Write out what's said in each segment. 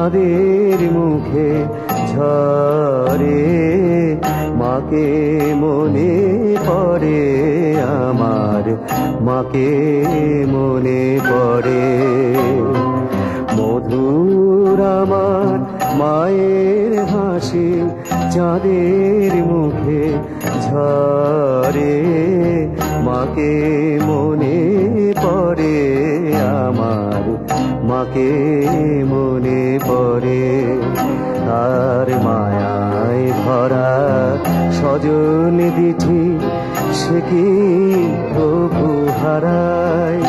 চাঁদের মুখে ঝরে মাকে মনে পড়ে আমার, মাকে মনে পড়ে। মধুর আমার মায়ের হাসি চাঁদের মুখে ঝরে মাকে মনে পড়ে আমার, মাকে মনে পড়ে। তার মায়ায় ভরা সজন দিঠি সে কি প্রভু হারায়,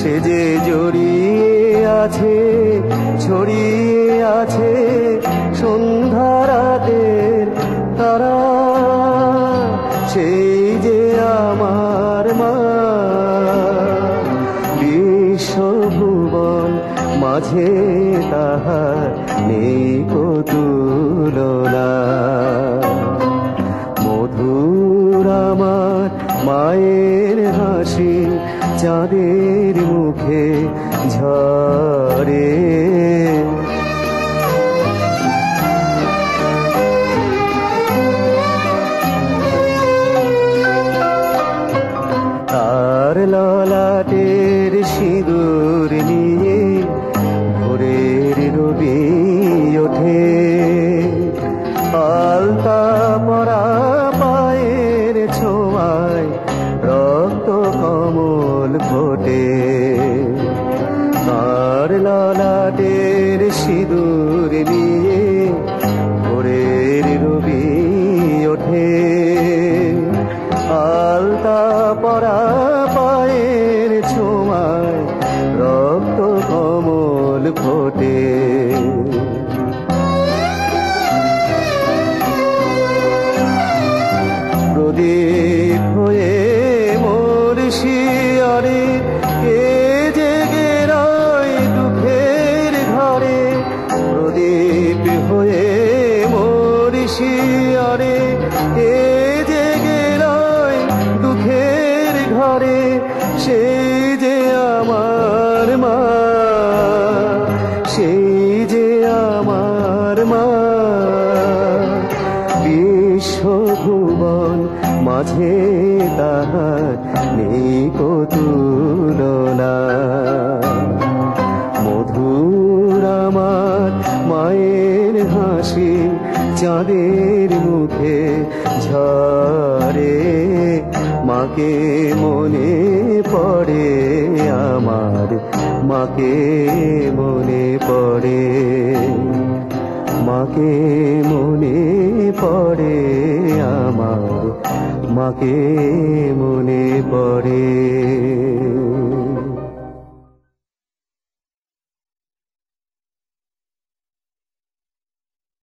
সে যে জড়িয়ে আছে ছড়িয়ে আছে সন্ধ্যা রাতের তারা, সেই যে আমার মা। বিশ্বভুবন মাঝে তাহার নেই কো তুলনা। মধুর আমার মায়ের হাসি চাঁদের মুখে ঝরে। তার ললাটের সিঁদুর নিয়ে ভোরের রবি ওঠে, আলতা পরা পায়ের ছোঁয়ায় রক্ত কমল ফোটে। তার ললাটের সিঁদুর নিয়ে ভোরের রবি ওঠে, আলতা পরা পায়ের ছোঁয়ায় রক্ত কমল ফোটে। প্রদীপ হয়ে মোর শিয়রে কে জেগে রয় দুঃখের ঘরে, প্রদীপ হয়ে মোর শিয়রে কে জেগে রয় দুঃখের ঘরে, সেই যে আমার মা, সেই যে আমার মা। বিশ্বভুবন মাঝে তাহার নেই কো তুলনা। মধুর আমার মায়ের হাসি চাঁদের মুখে ঝরে মাকে মনে পড়ে আমার, মাকে মনে পড়ে, মাকে মনে পড়ে আমার, মাকে মনে পড়ে।